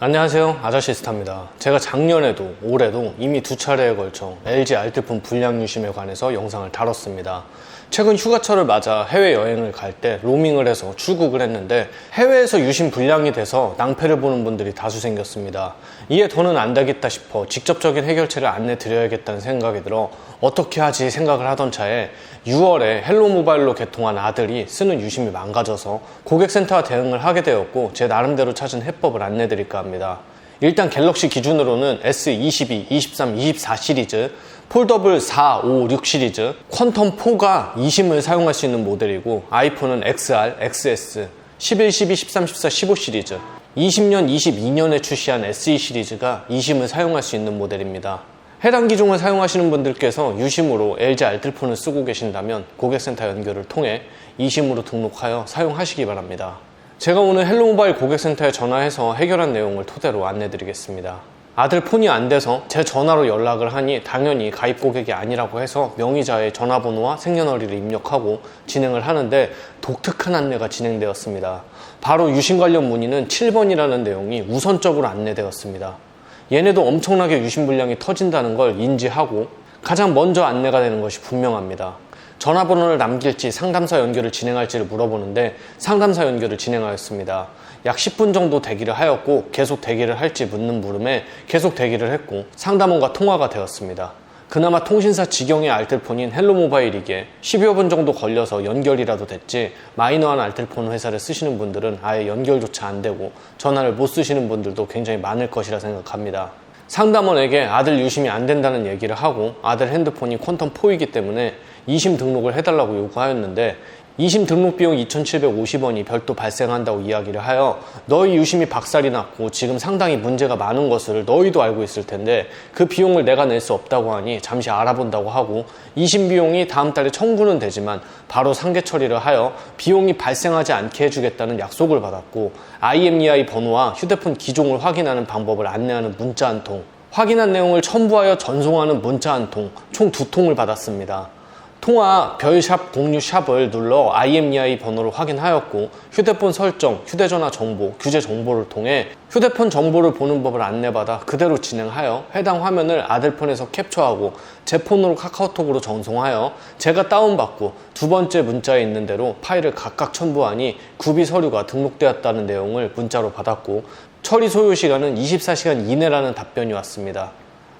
안녕하세요, 아자시스타입니다. 제가 작년에도 올해도 이미 2차례에 걸쳐 LG 알뜰폰 불량 유심에 관해서 영상을 다뤘습니다. 최근 휴가철을 맞아 해외여행을 갈 때 로밍을 해서 출국을 했는데 해외에서 유심 불량이 돼서 낭패를 보는 분들이 다수 생겼습니다. 이에 더는 안 되겠다 싶어 직접적인 해결책을 안내 드려야겠다는 생각이 들어 어떻게 하지 생각을 하던 차에 6월에 헬로모바일로 개통한 아들이 쓰는 유심이 망가져서 고객센터와 대응을 하게 되었고 제 나름대로 찾은 해법을 안내 드릴까 합니다. 일단 갤럭시 기준으로는 S22, 23, 24 시리즈, 폴더블 4, 5, 6 시리즈, 퀀텀4가 eSIM을 사용할 수 있는 모델이고 아이폰은 XR, XS, 11, 12, 13, 14, 15 시리즈, 20년, 22년에 출시한 SE 시리즈가 eSIM을 사용할 수 있는 모델입니다. 해당 기종을 사용하시는 분들께서 유심으로 LG 알뜰폰을 쓰고 계신다면 고객센터 연결을 통해 eSIM으로 등록하여 사용하시기 바랍니다. 제가 오늘 헬로모바일 고객센터에 전화해서 해결한 내용을 토대로 안내드리겠습니다. 아들 폰이 안 돼서 제 전화로 연락을 하니 당연히 가입 고객이 아니라고 해서 명의자의 전화번호와 생년월일을 입력하고 진행을 하는데 독특한 안내가 진행되었습니다. 바로 유심 관련 문의는 7번이라는 내용이 우선적으로 안내되었습니다. 얘네도 엄청나게 유심 불량이 터진다는 걸 인지하고 가장 먼저 안내가 되는 것이 분명합니다. 전화번호를 남길지 상담사 연결을 진행할지를 물어보는데 상담사 연결을 진행하였습니다. 약 10분 정도 대기를 하였고 계속 대기를 할지 묻는 물음에 계속 대기를 했고 상담원과 통화가 되었습니다. 그나마 통신사 직영의 알뜰폰인 헬로모바일이기에 10여 분 정도 걸려서 연결이라도 됐지 마이너한 알뜰폰 회사를 쓰시는 분들은 아예 연결조차 안 되고 전화를 못 쓰시는 분들도 굉장히 많을 것이라 생각합니다. 상담원에게 아들 유심이 안 된다는 얘기를 하고 아들 핸드폰이 퀀텀4이기 때문에 eSIM 등록을 해달라고 요구하였는데 eSIM 등록 비용 2,750원이 별도 발생한다고 이야기를 하여 너희 유심이 박살이 났고 지금 상당히 문제가 많은 것을 너희도 알고 있을 텐데 그 비용을 내가 낼 수 없다고 하니 잠시 알아본다고 하고 eSIM 비용이 다음 달에 청구는 되지만 바로 상계 처리를 하여 비용이 발생하지 않게 해주겠다는 약속을 받았고 IMEI 번호와 휴대폰 기종을 확인하는 방법을 안내하는 문자 한 통, 확인한 내용을 첨부하여 전송하는 문자 한 통, 총 2통을 받았습니다. 통화 별샵 공유 샵을 눌러 IMEI 번호를 확인하였고 휴대폰 설정, 휴대전화 정보, 규제 정보를 통해 휴대폰 정보를 보는 법을 안내받아 그대로 진행하여 해당 화면을 아들 폰에서 캡처하고 제 폰으로 카카오톡으로 전송하여 제가 다운받고 두 번째 문자에 있는 대로 파일을 각각 첨부하니 구비 서류가 등록되었다는 내용을 문자로 받았고 처리 소요 시간은 24시간 이내라는 답변이 왔습니다.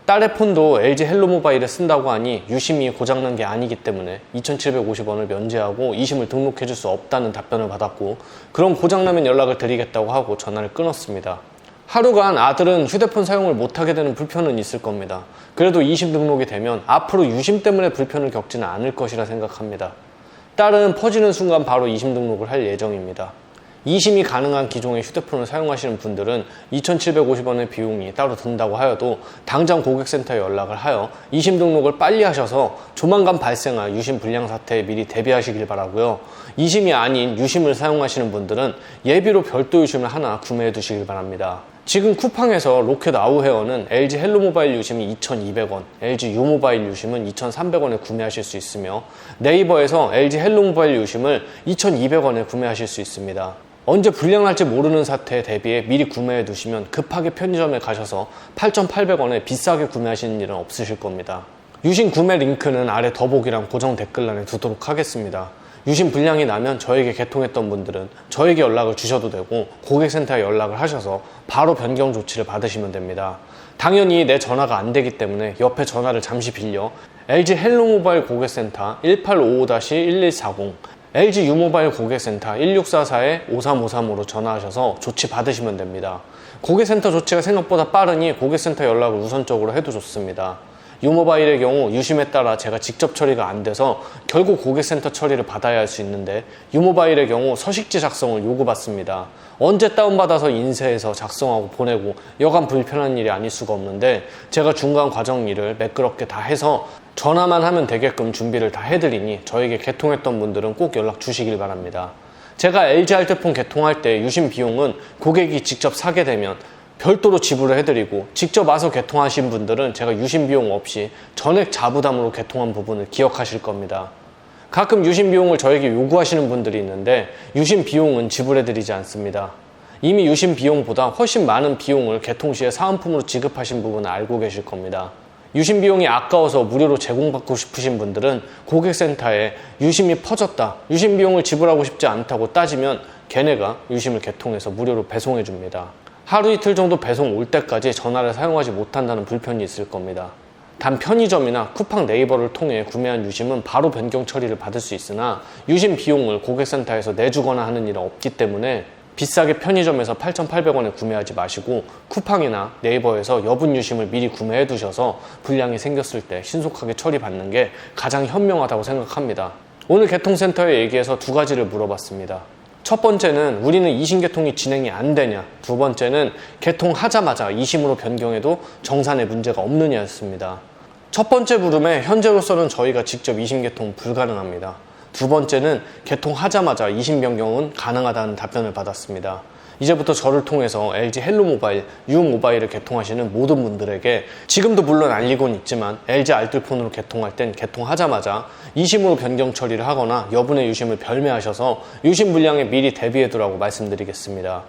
딸의 폰도 LG 헬로모바일에 쓴다고 하니 유심이 고장난 게 아니기 때문에 2,750원을 면제하고 eSIM을 등록해줄 수 없다는 답변을 받았고 그럼 고장나면 연락을 드리겠다고 하고 전화를 끊었습니다. 하루간 아들은 휴대폰 사용을 못하게 되는 불편은 있을 겁니다. 그래도 eSIM 등록이 되면 앞으로 유심 때문에 불편을 겪지는 않을 것이라 생각합니다. 딸은 퍼지는 순간 바로 eSIM 등록을 할 예정입니다. eSIM이 가능한 기종의 휴대폰을 사용하시는 분들은 2,750원의 비용이 따로 든다고 하여도 당장 고객센터에 연락을 하여 eSIM 등록을 빨리 하셔서 조만간 발생할 유심 불량 사태에 미리 대비하시길 바라고요. eSIM이 아닌 유심을 사용하시는 분들은 예비로 별도 유심을 하나 구매해 두시길 바랍니다. 지금 쿠팡에서 로켓 아우헤어는 LG 헬로모바일 유심이 2,200원, LG 유모바일 유심은 2,300원에 구매하실 수 있으며 네이버에서 LG 헬로모바일 유심을 2,200원에 구매하실 수 있습니다. 언제 불량날지 모르는 사태에 대비해 미리 구매해 두시면 급하게 편의점에 가셔서 8,800원에 비싸게 구매하시는 일은 없으실 겁니다. 유심 구매 링크는 아래 더보기랑 고정 댓글란에 두도록 하겠습니다. 유심 불량이 나면 저에게 개통했던 분들은 저에게 연락을 주셔도 되고 고객센터에 연락을 하셔서 바로 변경 조치를 받으시면 됩니다. 당연히 내 전화가 안 되기 때문에 옆에 전화를 잠시 빌려 LG 헬로모바일 고객센터 1855-1140, LG 유모바일 고객센터 1644-5353으로 전화하셔서 조치 받으시면 됩니다. 고객센터 조치가 생각보다 빠르니 고객센터 연락을 우선적으로 해도 좋습니다. 유모바일의 경우 유심에 따라 제가 직접 처리가 안 돼서 결국 고객센터 처리를 받아야 할 수 있는데 유모바일의 경우 서식지 작성을 요구받습니다. 언제 다운받아서 인쇄해서 작성하고 보내고 여간 불편한 일이 아닐 수가 없는데 제가 중간 과정 일을 매끄럽게 다 해서 전화만 하면 되게끔 준비를 다 해드리니 저에게 개통했던 분들은 꼭 연락 주시길 바랍니다. 제가 LG 알뜰폰 개통할 때 유심 비용은 고객이 직접 사게 되면 별도로 지불을 해드리고 직접 와서 개통하신 분들은 제가 유심 비용 없이 전액 자부담으로 개통한 부분을 기억하실 겁니다. 가끔 유심 비용을 저에게 요구하시는 분들이 있는데 유심 비용은 지불해드리지 않습니다. 이미 유심 비용보다 훨씬 많은 비용을 개통 시에 사은품으로 지급하신 부분을 알고 계실 겁니다. 유심 비용이 아까워서 무료로 제공받고 싶으신 분들은 고객센터에 유심이 퍼졌다, 유심 비용을 지불하고 싶지 않다고 따지면 걔네가 유심을 개통해서 무료로 배송해 줍니다. 하루 이틀 정도 배송 올 때까지 전화를 사용하지 못한다는 불편이 있을 겁니다. 단 편의점이나 쿠팡 네이버를 통해 구매한 유심은 바로 변경 처리를 받을 수 있으나 유심 비용을 고객센터에서 내주거나 하는 일은 없기 때문에 비싸게 편의점에서 8,800원에 구매하지 마시고 쿠팡이나 네이버에서 여분 유심을 미리 구매해 두셔서 불량이 생겼을 때 신속하게 처리받는 게 가장 현명하다고 생각합니다. 오늘 개통센터에 얘기해서 두 가지를 물어봤습니다. 첫 번째는 우리는 이심 개통이 진행이 안 되냐, 두 번째는 개통하자마자 이심으로 변경해도 정산에 문제가 없느냐였습니다. 첫 번째 물음에 현재로서는 저희가 직접 이심 개통 불가능합니다. 두 번째는 개통하자마자 이심 변경은 가능하다는 답변을 받았습니다. 이제부터 저를 통해서 LG 헬로모바일, U모바일을 개통하시는 모든 분들에게 지금도 물론 알리고는 있지만 LG 알뜰폰으로 개통할 땐 개통하자마자 이심으로 변경 처리를 하거나 여분의 유심을 별매하셔서 유심 불량에 미리 대비해두라고 말씀드리겠습니다.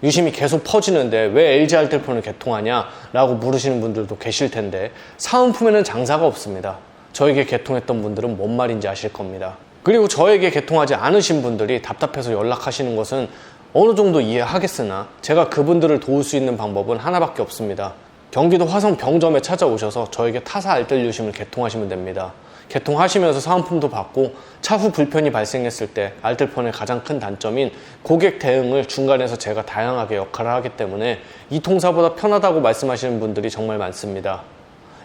유심이 계속 퍼지는데 왜 LG 알뜰폰을 개통하냐 라고 물으시는 분들도 계실 텐데 사은품에는 장사가 없습니다. 저에게 개통했던 분들은 뭔 말인지 아실 겁니다. 그리고 저에게 개통하지 않으신 분들이 답답해서 연락하시는 것은 어느 정도 이해하겠으나 제가 그분들을 도울 수 있는 방법은 하나밖에 없습니다. 경기도 화성 병점에 찾아오셔서 저에게 타사 알뜰 유심을 개통하시면 됩니다. 개통하시면서 사은품도 받고 차후 불편이 발생했을 때 알뜰폰의 가장 큰 단점인 고객 대응을 중간에서 제가 다양하게 역할을 하기 때문에 이 통사보다 편하다고 말씀하시는 분들이 정말 많습니다.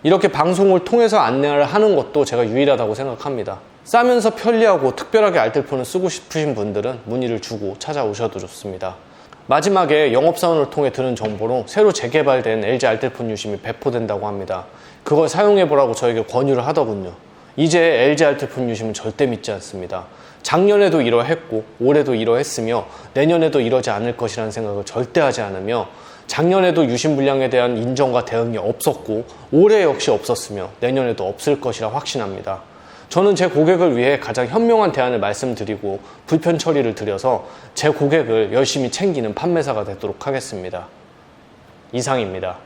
이렇게 방송을 통해서 안내를 하는 것도 제가 유일하다고 생각합니다. 싸면서 편리하고 특별하게 알뜰폰을 쓰고 싶으신 분들은 문의를 주고 찾아오셔도 좋습니다. 마지막에 영업사원을 통해 들은 정보로 새로 재개발된 LG 알뜰폰 유심이 배포된다고 합니다. 그걸 사용해보라고 저에게 권유를 하더군요. 이제 LG 알뜰폰 유심은 절대 믿지 않습니다. 작년에도 이러했고 올해도 이러했으며 내년에도 이러지 않을 것이라는 생각을 절대 하지 않으며 작년에도 유심 불량에 대한 인정과 대응이 없었고 올해 역시 없었으며 내년에도 없을 것이라 확신합니다. 저는 제 고객을 위해 가장 현명한 대안을 말씀드리고 불편 처리를 드려서 제 고객을 열심히 챙기는 판매사가 되도록 하겠습니다. 이상입니다.